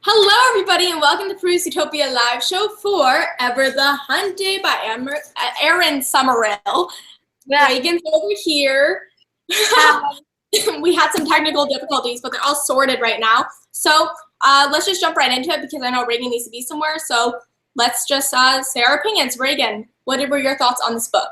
Hello, everybody, and welcome to Utopia live show for Ever the Hunted by Erin Summerall. Yeah. Reagan's over here. We had some technical difficulties, but they're all sorted right now. So let's just jump right into it because I know Reagan needs to be somewhere. So let's just say our opinions. Reagan, what were your thoughts on this book?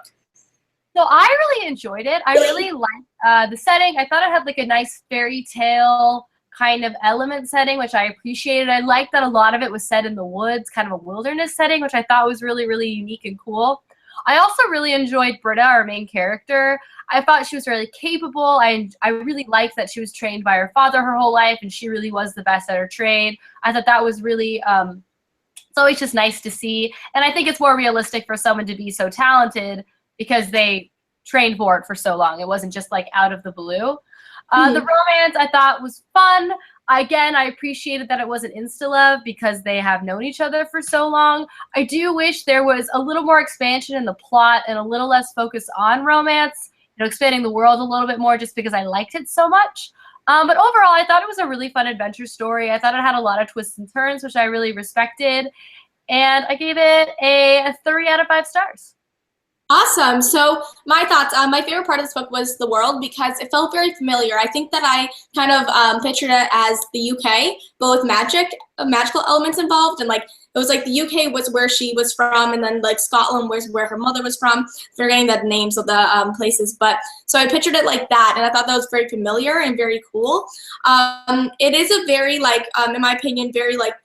So I really enjoyed it. I really liked the setting. I thought it had like a nice fairy tale kind of element setting, which I appreciated. I liked that a lot of it was set in the woods, kind of a wilderness setting, which I thought was really, really unique and cool. I also really enjoyed Britta, our main character. I thought she was really capable. I really liked that she was trained by her father her whole life, and she really was the best at her trade. I thought that was really, it's always just nice to see. And I think it's more realistic for someone to be so talented because they trained for it for so long. It wasn't just like out of the blue. The romance I thought was fun. Again, I appreciated that it wasn't insta-love because they have known each other for so long. I do wish there was a little more expansion in the plot and a little less focus on romance, you know, expanding the world a little bit more just because I liked it so much. But overall, I thought it was a really fun adventure story. I thought it had a lot of twists and turns, which I really respected. And I gave it a 3 out of 5 stars. Awesome. So my thoughts, my favorite part of this book was the world because it felt very familiar. I think that I kind of pictured it as the UK, but with magical elements involved. And like, it was like the UK was where she was from, and then like Scotland was where her mother was from. Forgetting the names of the places, but so I pictured it like that, and I thought that was very familiar and very cool. It is a very like, in my opinion, very like,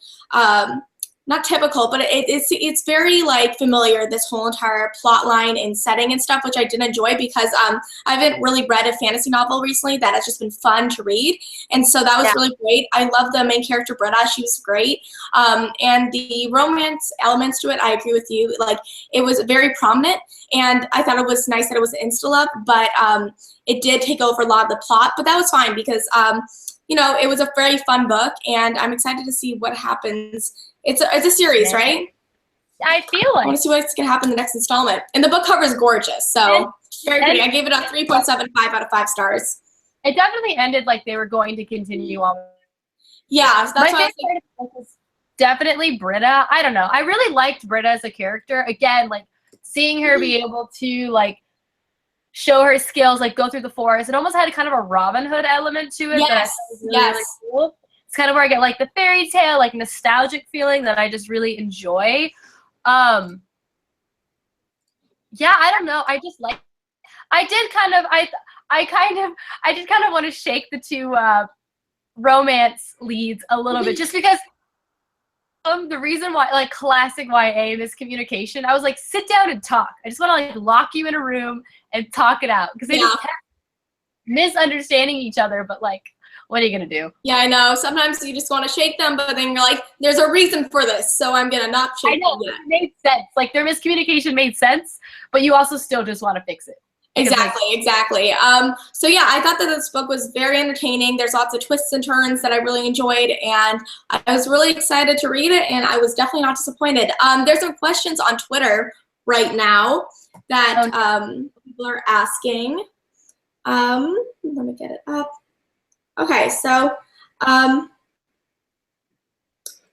not typical, but it's very like familiar, this whole entire plot line and setting and stuff, which I did enjoy because I haven't really read a fantasy novel recently that has just been fun to read, and so that was really great. I love the main character Britta; she was great, and the romance elements to it, I agree with you. Like, it was very prominent, and I thought it was nice that it was insta-love, but it did take over a lot of the plot, but that was fine because you know, it was a very fun book, and I'm excited to see what happens. It's a series, right? I feel like. I want to see what's going to happen in the next installment. And the book cover is gorgeous, so very pretty. I gave it a 3.75 out of 5 stars. It definitely ended like they were going to continue on. Yeah, so that's my favorite was definitely Britta. I don't know. I really liked Britta as a character. Again, like seeing her be able to like show her skills, like go through the forest. It almost had kind of a Robin Hood element to it. Yes, that I thought was really cool. It's kind of where I get like the fairy tale, like nostalgic feeling that I just really enjoy. Yeah, I don't know. I just like. I did kind of want to shake the two romance leads a little bit, just because the reason why, like classic YA miscommunication. I was like, sit down and talk. I just want to like lock you in a room and talk it out because they just kept misunderstanding each other, but like. What are you going to do? Yeah, I know. Sometimes you just want to shake them, but then you're like, there's a reason for this, so I'm going to not shake them yet. It made sense. Like, their miscommunication made sense, but you also still just want to fix it. Exactly. So yeah, I thought that this book was very entertaining. There's lots of twists and turns that I really enjoyed, and I was really excited to read it, and I was definitely not disappointed. There's some questions on Twitter right now that people are asking. Let me get it up. Okay, so what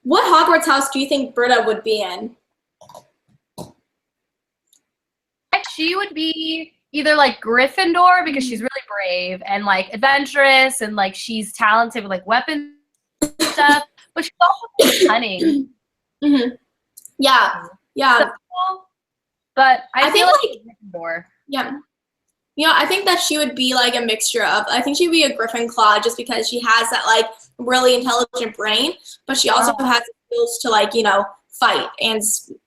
Hogwarts house do you think Britta would be in? She would be either like Gryffindor because she's really brave and like adventurous and like she's talented with like weapons and stuff, but she's also really cunning. Yeah. But I feel think like Gryffindor. Yeah. You know, I think that she would be like a mixture of, I think she'd be a Gryffindor just because she has that like really intelligent brain, but she also has the skills to like, you know, fight and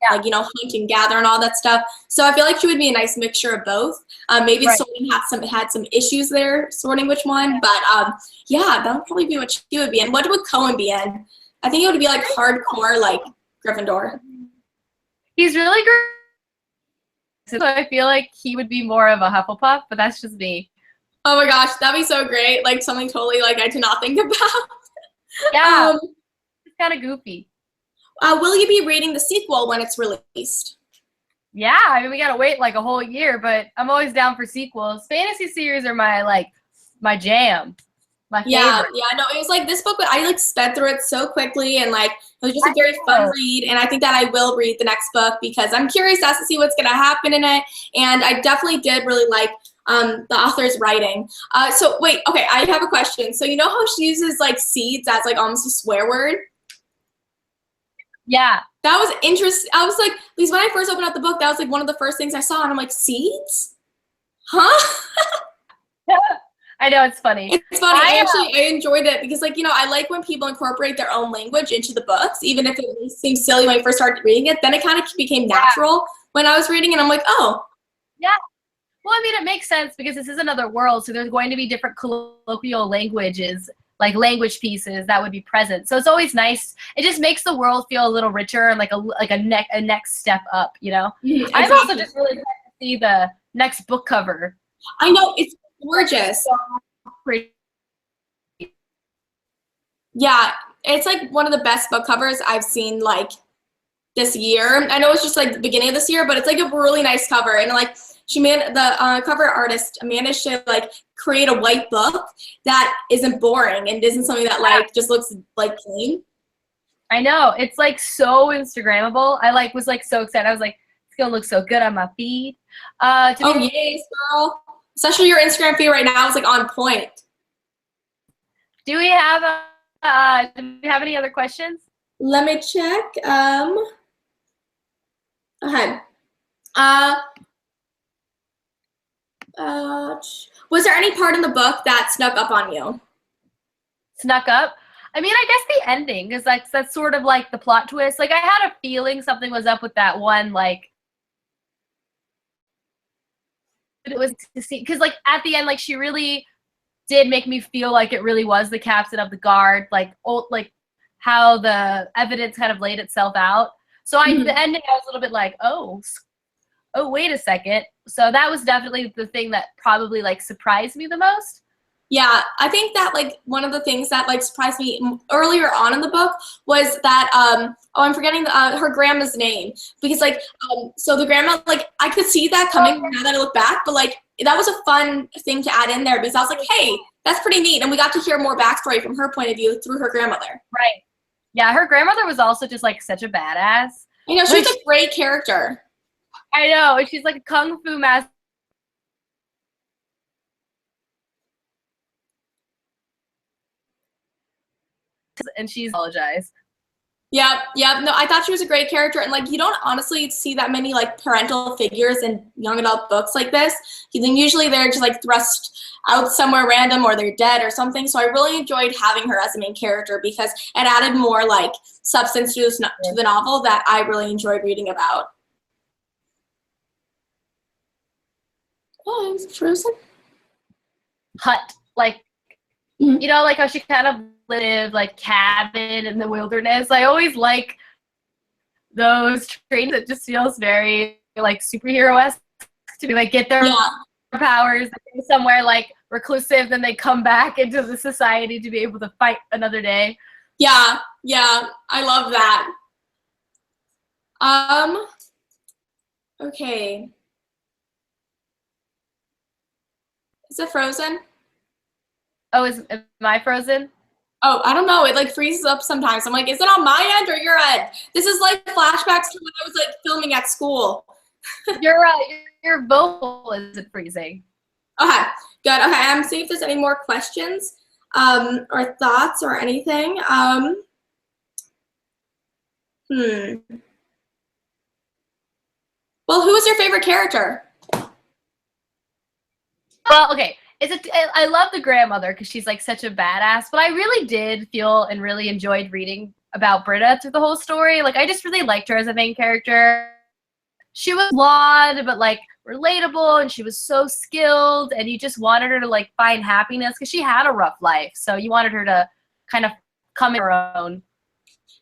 like, you know, hunt and gather and all that stuff. So I feel like she would be a nice mixture of both. Maybe sorting had some issues there, sorting which one, but yeah, that would probably be what she would be in. What would Cohen be in? I think it would be like hardcore, like Gryffindor. He's really great. So I feel like he would be more of a Hufflepuff, but that's just me. Oh my gosh, that'd be so great. Like something totally like I did not think about. Yeah, it's kind of goofy. Will you be reading the sequel when it's released? Yeah, I mean, we gotta wait like a whole year, but I'm always down for sequels. Fantasy series are my jam. My Yeah, favorite. yeah, no, it was like this book, I like sped through it so quickly and like it was just a very fun read. And I think that I will read the next book because I'm curious as to see what's going to happen in it. And I definitely did really like the author's writing. So wait, okay, I have a question. So you know how she uses like seeds as like almost a swear word? Yeah. That was interesting. I was like, at least when I first opened up the book, that was like one of the first things I saw, and I'm like, seeds? Huh? I know, it's funny. It's funny. I enjoyed it because, like, you know, I like when people incorporate their own language into the books, even if it seems silly when I first started reading it. Then it kind of became natural when I was reading, and I'm like, oh. Yeah. Well, I mean, it makes sense because this is another world, so there's going to be different colloquial languages, like language pieces that would be present. So it's always nice. It just makes the world feel a little richer and like a next step up, you know? Exactly. I'm also just really excited to see the next book cover. I know, it's gorgeous. So pretty. Yeah, it's like one of the best book covers I've seen like this year. I know it's just like the beginning of this year, but it's like a really nice cover. And like the cover artist managed to like create a white book that isn't boring and isn't something that like just looks like plain. I know, it's like so Instagrammable. I like was like so excited. I was like, it's gonna look so good on my feed. Oh yes, girl. Especially your Instagram feed right now is like on point. Do we have any other questions? Let me check. Okay. Was there any part in the book that snuck up on you? Snuck up? I mean, I guess the ending, because that's sort of like the plot twist. Like, I had a feeling something was up with that one, like, it was to see, because like at the end, like she really did make me feel like it really was the captain of the guard, like how the evidence kind of laid itself out. So the ending, I was a little bit like, oh, wait a second. So that was definitely the thing that probably like surprised me the most. Yeah, I think that like one of the things that like surprised me earlier on in the book was that I'm forgetting her grandma's name, because like so the grandma, like I could see that coming now that I look back, but like that was a fun thing to add in there because I was like, hey, that's pretty neat, and we got to hear more backstory from her point of view through her grandmother. Right. Yeah, her grandmother was also just like such a badass. I know, she's a great character. I know, she's like a kung fu master. And she's apologized. Yep. No, I thought she was a great character, and like you don't honestly see that many like parental figures in young adult books like this. Then usually they're just like thrust out somewhere random or they're dead or something. So I really enjoyed having her as a main character because it added more like substance to the novel that I really enjoyed reading about. Oh, is it frozen? Hut, like you know, like how she kind of lived like cabin in the wilderness. I always like those trains. It just feels very like superhero-esque to be like get their powers somewhere like reclusive, then they come back into the society to be able to fight another day. Yeah, I love that. Okay. Is it frozen? Oh, am I frozen? Oh, I don't know. It like freezes up sometimes. I'm like, is it on my end or your end? This is like flashbacks to when I was like filming at school. Your vocal isn't freezing. Okay, good. Okay, I'm seeing if there's any more questions or thoughts or anything. Well, who was your favorite character? Well, okay. I love the grandmother because she's like such a badass, but I really did feel and really enjoyed reading about Britta through the whole story. Like, I just really liked her as a main character. She was flawed, but like relatable, and she was so skilled, and you just wanted her to like find happiness because she had a rough life. So you wanted her to kind of come in her own.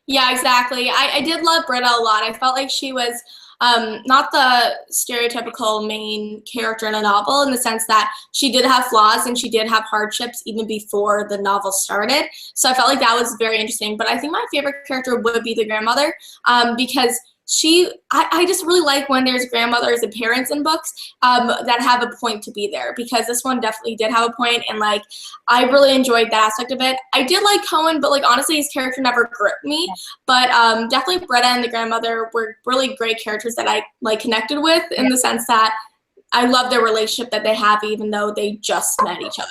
Yeah, exactly. I did love Britta a lot. I felt like she was not the stereotypical main character in a novel, in the sense that she did have flaws and she did have hardships even before the novel started. So I felt like that was very interesting. But I think my favorite character would be the grandmother, because I just really like when there's grandmothers and parents in books that have a point to be there, because this one definitely did have a point, and like I really enjoyed that aspect of it. I did like Cohen, but like honestly his character never gripped me. But definitely Britta and the grandmother were really great characters that I like connected with, in the sense that I love their relationship that they have even though they just met each other.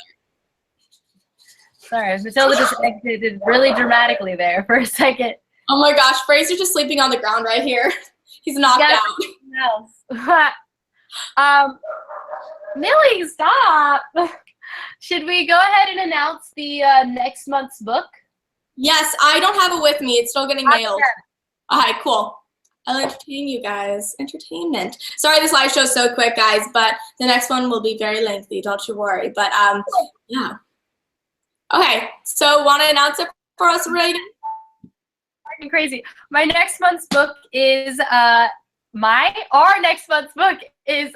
Sorry, Matilda just exited really dramatically there for a second. Oh my gosh, Fraser's just sleeping on the ground right here. He's knocked out. Millie, stop. Should we go ahead and announce the next month's book? Yes, I don't have it with me. It's still getting mailed. All right, cool. I'll entertain you guys. Entertainment. Sorry, this live show is so quick, guys, but the next one will be very lengthy. Don't you worry. But yeah. Okay, so want to announce it for us, Reagan? Crazy. My next month's book is our next month's book is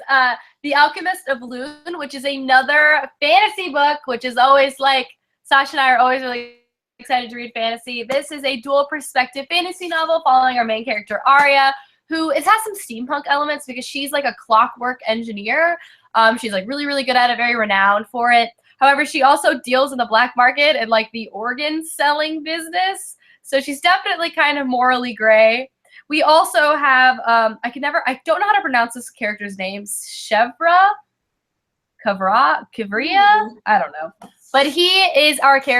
The Alchemist of Leuven, which is another fantasy book, which is always like Sasha and I are always really excited to read fantasy. This is a dual perspective fantasy novel following our main character Arya, who has some steampunk elements because she's like a clockwork engineer. She's like really, really good at it, very renowned for it. However, she also deals in the black market and like the organ selling business. So she's definitely kind of morally gray. We also have, I don't know how to pronounce this character's name. Kivria? I don't know. But he is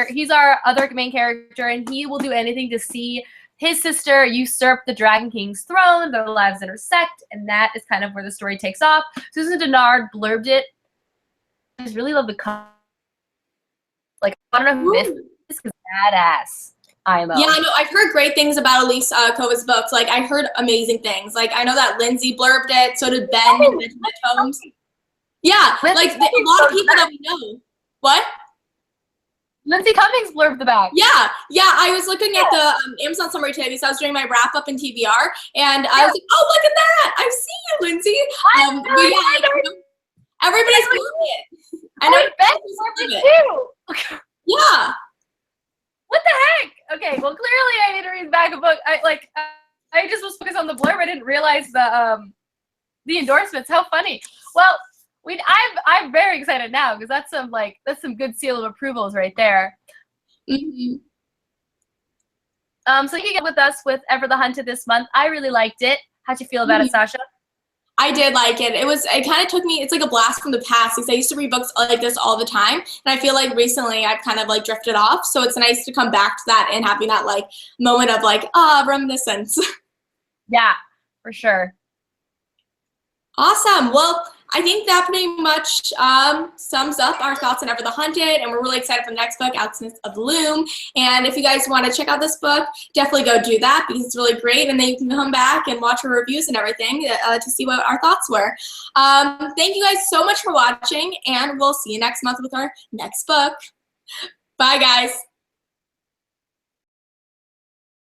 he's our other main character, and he will do anything to see his sister usurp the Dragon King's throne. Their lives intersect, and that is kind of where the story takes off. Susan Denard blurbed it. I just really love the cover. Like, I don't know who this is, because badass. IMO. Yeah, I know. I've heard great things about Elise Kova's books. Like, I heard amazing things. Like, I know that Lindsay blurbed it. So did Ben in the tomes. Yeah, like a lot of people that we know. What? Lindsay Cummings blurbed the back. Yeah. I was looking at the Amazon summary today because I was doing my wrap up in TBR, and I was like, "Oh, look at that! I've seen you, Lindsay." But yeah, everybody's blurbed it. I know Ben blurbed it too. Yeah. What the heck? Okay, well clearly I need to read back a book. I just was focused on the blurb. I didn't realize the endorsements. How funny. Well, I'm very excited now because that's some good seal of approvals right there. Mm-hmm. So you can get with us with Ever the Hunted this month. I really liked it. How'd you feel about it, Sasha? I did like it. It kind of took me, it's like a blast from the past because I used to read books like this all the time. And I feel like recently I've kind of like drifted off. So it's nice to come back to that and having that like moment of like, reminiscence. Yeah, for sure. Awesome. Well, I think that pretty much sums up our thoughts on Ever the Hunted, and we're really excited for the next book, Alchemist of Leuven. And if you guys want to check out this book, definitely go do that because it's really great, and then you can come back and watch our reviews and everything to see what our thoughts were. Thank you guys so much for watching, and we'll see you next month with our next book. Bye, guys.